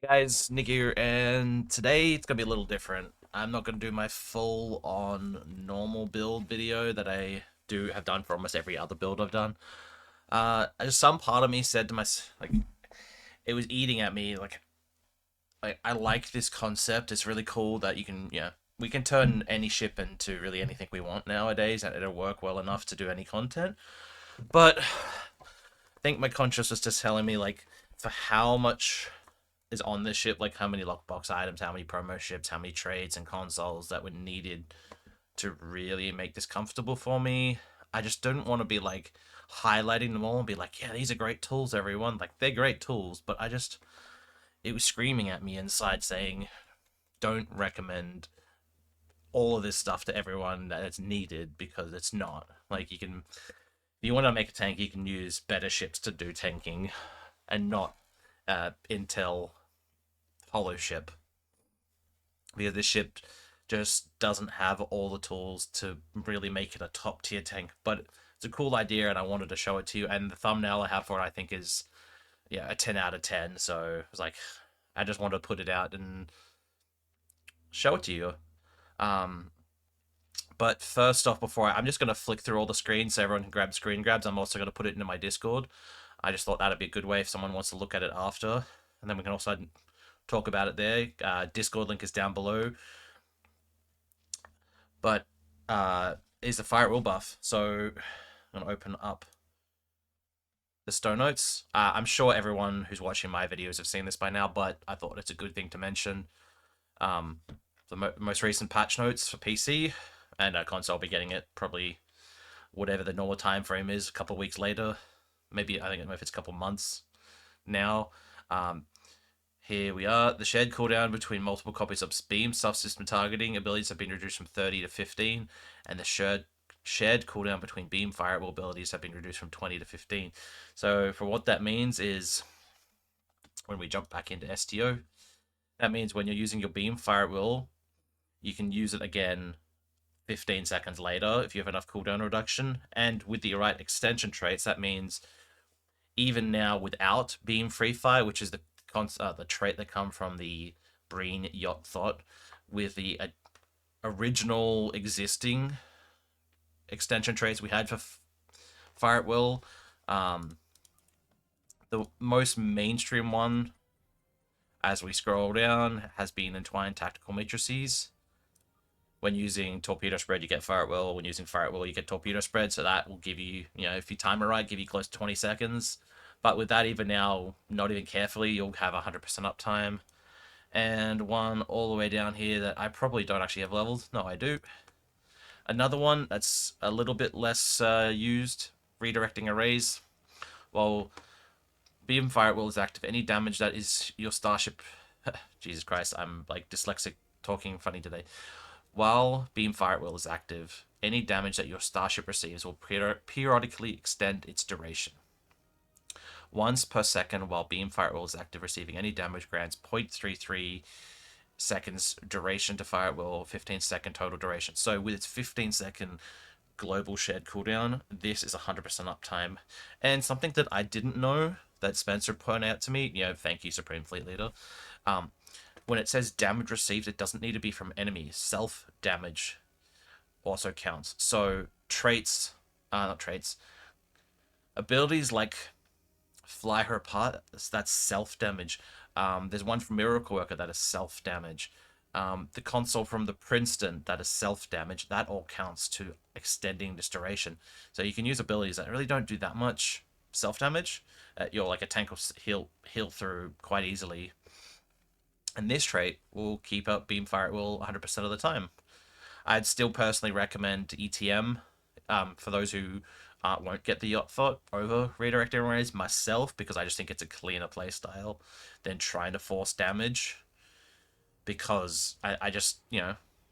Guys, Nick here, and today it's gonna be a little different. I'm not gonna do my full-on normal build video that I have done for almost every other build I've done. Just some part of me said to myself, like, it was eating at me, like I like this concept. It's really cool that you can, we can turn any ship into really anything we want nowadays, and it'll work well enough to do any content. But I think my conscience was just telling me, like, for how much is on this ship, like how many lockbox items, how many promo ships, how many trades and consoles that were needed to really make this comfortable for me. I just don't want to be like highlighting them all and be like, yeah, these are great tools, everyone. Like, they're great tools, but it was screaming at me inside saying, don't recommend all of this stuff to everyone that it's needed, because it's not. Like, if you want to make a tank, you can use better ships to do tanking and not Intel Holo ship, because this ship just doesn't have all the tools to really make it a top tier tank. But it's a cool idea, and I wanted to show it to you. And the thumbnail I have for it, I think, is a 10 out of 10. So it was like, I just wanted to put it out and show it to you. Um, but first off, I'm just gonna flick through all the screens so everyone can grab screen grabs. I'm also gonna put it into my Discord. I just thought that'd be a good way if someone wants to look at it after, and then we can also talk about it there. Discord link is down below. But is the fire at will buff. So I'm gonna open up the Stone Notes. I'm sure everyone who's watching my videos have seen this by now, but I thought it's a good thing to mention. Um, the most recent patch notes for PC and console, will be getting it probably whatever the normal time frame is, a couple of weeks later. Maybe, I don't know if it's a couple months now. Here we are. The shared cooldown between multiple copies of beam subsystem targeting abilities have been reduced from 30 to 15, and the shared cooldown between beam fire at will abilities have been reduced from 20 to 15. So for what that means is, when we jump back into STO, that means when you're using your beam fire at will, you can use it again 15 seconds later if you have enough cooldown reduction. And with the right extension traits, that means even now without beam free fire, which is the trait that come from the Breen Yacht Thought, with the original existing extension traits we had for Fire at Will, the most mainstream one, as we scroll down, has been Entwined Tactical Matrices. When using Torpedo Spread, you get Fire at Will. When using Fire at Will, you get Torpedo Spread. So that will give you, if you time it right, give you close to 20 seconds. But with that, even now, not even carefully, you'll have 100% uptime. And one all the way down here that I probably don't actually have leveled. No, I do. Another one that's a little bit less used, redirecting arrays. Well, beam fire at will is active. Any damage that is your starship... Jesus Christ, I'm like dyslexic talking funny today. While beam fire at will is active, any damage that your starship receives will periodically extend its duration. Once per second while beam fire at will is active, receiving any damage grants 0.33 seconds duration to fire at will, 15-second total duration. So with its 15-second global shared cooldown, this is 100% uptime. And something that I didn't know that Spencer pointed out to me, thank you, Supreme Fleet Leader. When it says damage received, it doesn't need to be from enemies. Self-damage also counts. So not traits, abilities like Fly Her Apart, that's self-damage. There's one from Miracle Worker that is self-damage. The console from the Princeton, that is self-damage. That all counts to extending this duration. So you can use abilities that really don't do that much self-damage. You're like a tank will heal through quite easily. And this trait will keep up beam fire at will 100% of the time. I'd still personally recommend ETM for those who won't get the Yacht Thought over redirecting arrays myself, because I just think it's a cleaner playstyle than trying to force damage. Because I just,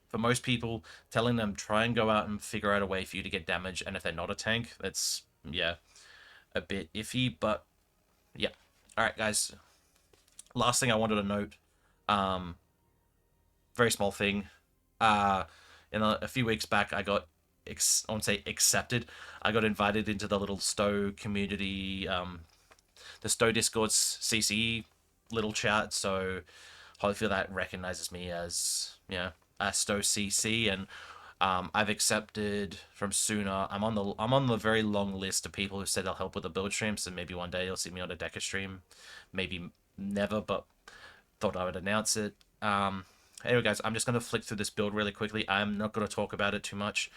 for most people, telling them try and go out and figure out a way for you to get damage, and if they're not a tank, that's, a bit iffy. But yeah. Alright, guys. Last thing I wanted to note, very small thing. A few weeks back, I got I won't say accepted. I got invited into the little Stowe community, the Stowe Discord's CCE little chat, so hopefully that recognizes me as, you know, Asto CC, and I've accepted from Sooner. I'm on the very long list of people who said they'll help with the build stream, so maybe one day you'll see me on a Deca stream, maybe never, but thought I would announce it. Anyway, guys, I'm just going to flick through this build really quickly. I'm not going to talk about it too much.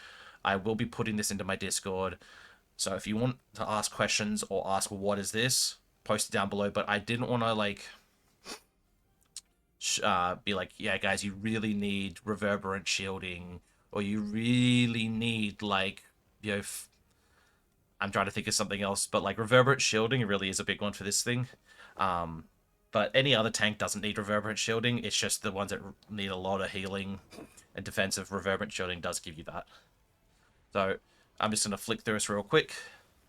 I will be putting this into my Discord. So if you want to ask questions or ask what is this, post it down below. But I didn't want to like be like, yeah, guys, you really need reverberant shielding, or you really need like, you know, I'm trying to think of something else, but like reverberant shielding really is a big one for this thing. But any other tank doesn't need reverberant shielding. It's just the ones that need a lot of healing and defensive. Reverberant shielding does give you that. So I'm just gonna flick through this real quick.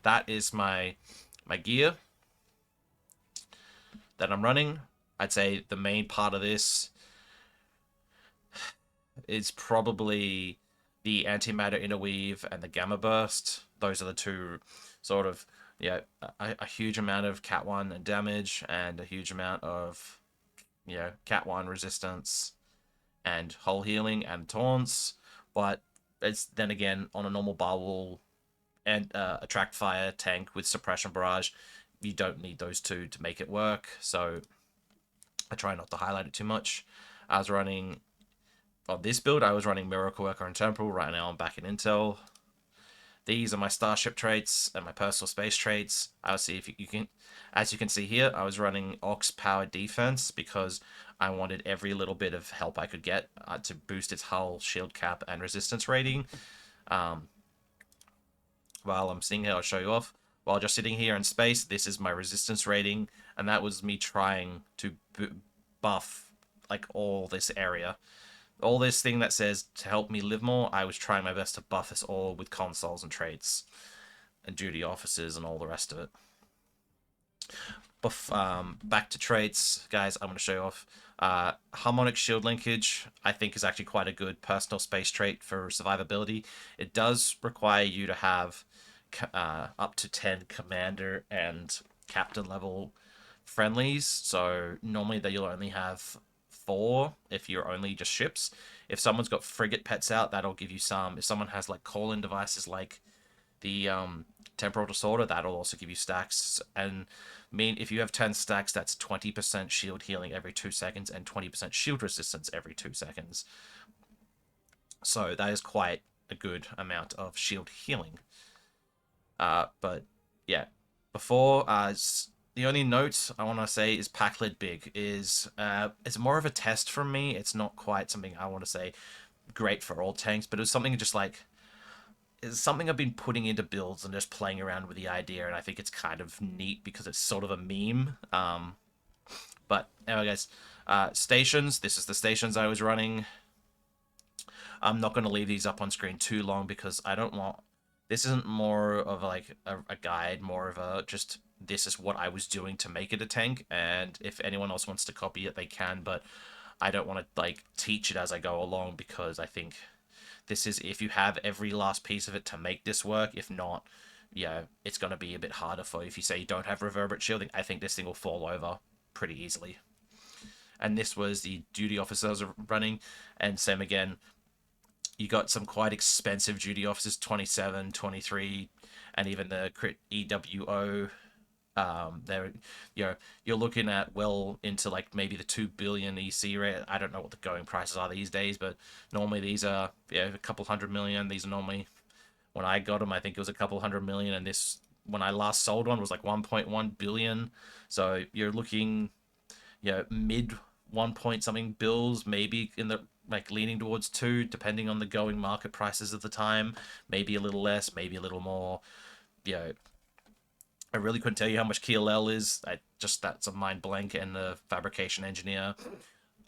That is my gear that I'm running. I'd say the main part of this is probably the antimatter interweave and the gamma burst. Those are the two sort of, yeah, a huge amount of Cat 1 and damage, and a huge amount of, you know, Cat 1 resistance and hull healing and taunts. But it's then again on a normal bar wall and attract fire tank with suppression barrage, you don't need those two to make it work. So I try not to highlight it too much. I was running on this build, I was running Miracle Worker and Temporal. Right now I'm back in Intel. These are my Starship traits and my personal space traits. I'll see if you can, as you can see here, I was running Ox Power Defense because I wanted every little bit of help I could get to boost its hull, shield cap, and resistance rating. While I'm sitting here, I'll show you off. While just sitting here in space, this is my resistance rating, and that was me trying to buff like all this area. All this thing that says to help me live more, I was trying my best to buff this all with consoles and traits and duty officers and all the rest of it. Back to traits, guys, I'm going to show you off. Harmonic shield linkage, I think, is actually quite a good personal space trait for survivability. It does require you to have up to 10 commander and captain level friendlies, so normally you'll only have 4 if you're only just ships. If someone's got frigate pets out, that'll give you some. If someone has like call-in devices like the temporal disorder, that'll also give you stacks. And if you have 10 stacks, that's 20% shield healing every 2 seconds and 20% shield resistance every 2 seconds. So that is quite a good amount of shield healing. But yeah, before the only note I want to say is pack lid big is it's more of a test from me. It's not quite something I want to say great for all tanks, but it was something just like, it's something I've been putting into builds and just playing around with the idea, and I think it's kind of neat because it's sort of a meme. But anyway, guys, stations. This is the stations I was running. I'm not going to leave these up on screen too long because I don't want. This isn't more of like a guide, more of a just this is what I was doing to make it a tank, and if anyone else wants to copy it, they can, but I don't want to like teach it as I go along because I think this is if you have every last piece of it to make this work. If not, yeah, it's going to be a bit harder for you. If you say you don't have reverberant shielding, I think this thing will fall over pretty easily. And this was the duty officers running, and same again, you got some quite expensive duty officers, 27, 23, and even the crit EWO. They're, you're looking at well into like maybe the 2 billion EC rate. I don't know what the going prices are these days, but normally these are a couple $100 million. These are normally, when I got them, I think it was a couple $100 million, and this when I last sold one was like 1.1 billion. So you're looking, mid 1 point something bills, maybe in the like leaning towards 2, depending on the going market prices of the time. Maybe a little less, maybe a little more. I really couldn't tell you how much KLL is. That's a mind blank, and the fabrication engineer.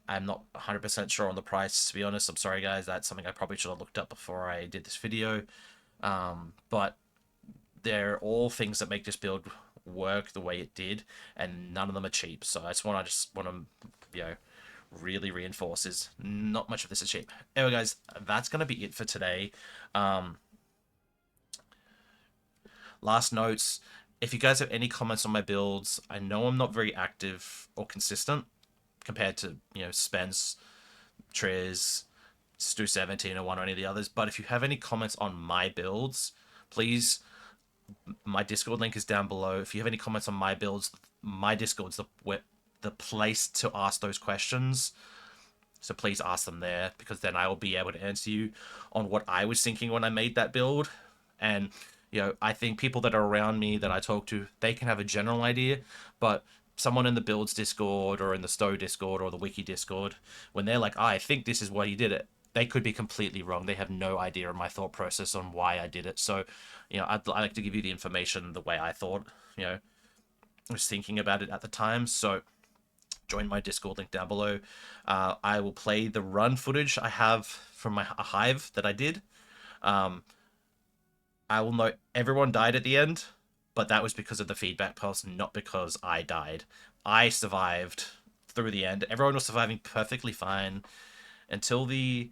I'm not 100% sure on the price, to be honest. I'm sorry, guys. That's something I probably should have looked up before I did this video. But they're all things that make this build work the way it did, and none of them are cheap. So I just want to, really reinforce is not much of this is cheap. Anyway, guys, that's going to be it for today. Last notes. if you guys have any comments on my builds, I know I'm not very active or consistent compared to, Spence, Triz, Stu17 or one or any of the others. But if you have any comments on my builds, please, my Discord link is down below. If you have any comments on my builds, my Discord's the place to ask those questions. So please ask them there, because then I will be able to answer you on what I was thinking when I made that build. And, I think people that are around me that I talk to, they can have a general idea, but someone in the builds Discord or in the Stowe Discord or the Wiki Discord, when they're like, I think this is why you did it, they could be completely wrong. They have no idea of my thought process on why I did it. So, I like to give you the information the way I thought, I was thinking about it at the time. So join my Discord link down below. I will play the run footage I have from a hive that I did. I will note everyone died at the end, but that was because of the feedback pulse, not because I died. I survived through the end. Everyone was surviving perfectly fine until the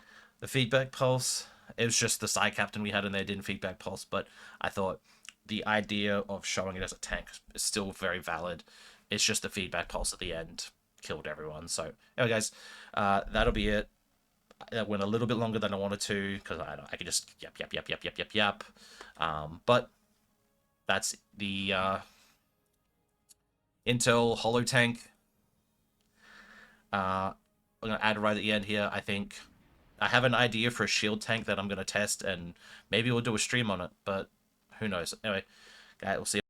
feedback pulse. It was just the side captain we had in there didn't feedback pulse, but I thought the idea of showing it as a tank is still very valid. It's just the feedback pulse at the end killed everyone. So anyway, guys, that'll be it. That went a little bit longer than I wanted to, because I could just yap. But that's the Intel Holo tank. I'm gonna add right at the end here. I think I have an idea for a shield tank that I'm gonna test, and maybe we'll do a stream on it, but who knows. Anyway, guys, we'll see.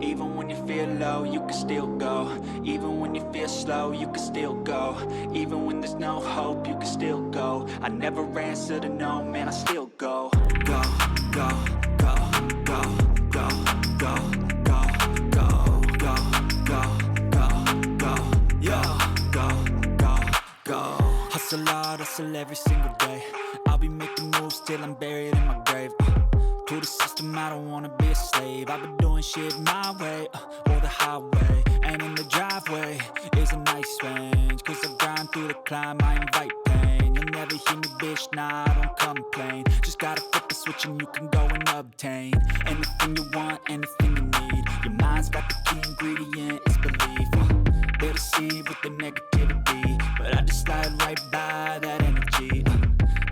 Even when you feel low, you can still go. Even when you feel slow, you can still go. Even when there's no hope, you can still go. I never answer to no, man, I still go. Go, go, go, go, go, go, go, go, go, go, go, go, yeah, go. Hustle hard, hustle every single day. I'll be making moves till I'm buried in my grave. To the system, I don't wanna be a slave. I've been doing shit my way, or the highway. And in the driveway is a nice range, cause I grind through the climb, I invite pain. You'll never hear me, bitch, nah, I don't complain. Just gotta flip the switch and you can go and obtain anything you want, anything you need. Your mind's got the key ingredient, it's belief. They'll deceive with the negativity, but I just slide right by that energy.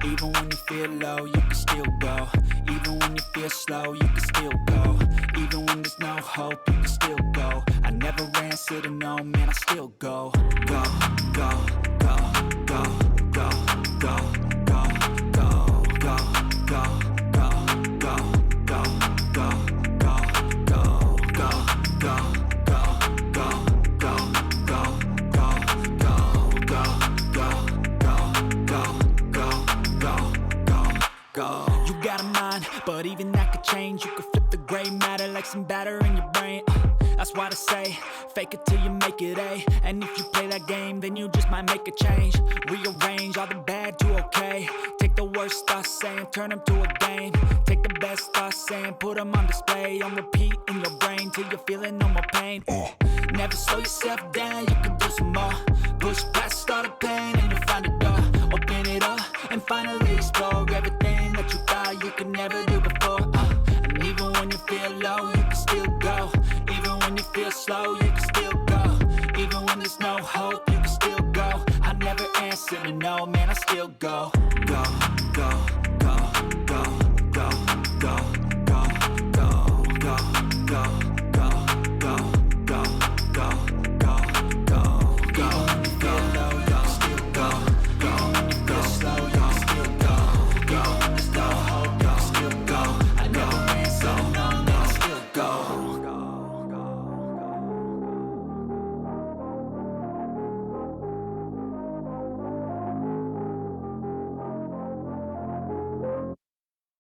Even when you feel low, you can still go. Even when you feel slow, you can still go. Even when there's no hope, you can still go. I never answer to no, man, I still go. Go, go, go, go, go, go, go, go, go, go, go, go, go, go, go. You got a mind, but even that could change. You could flip the gray matter like some batter in your brain. That's why they say, fake it till you make it A. And if you play that game, then you just might make a change. Rearrange all the bad to okay. Take the worst thoughts saying, turn them to a game. Take the best thoughts saying, put them on display. On repeat in your brain till you're feeling no more pain. Never slow yourself down, you can do some more. Push past all the pain and you'll find a door. Open it up and finally explore everything that you thought you could never do before. And even when you feel low, you can still go. Even when you feel slow, you can still go. Even when there's no hope, you can still go. I never answer to no, man, I still go.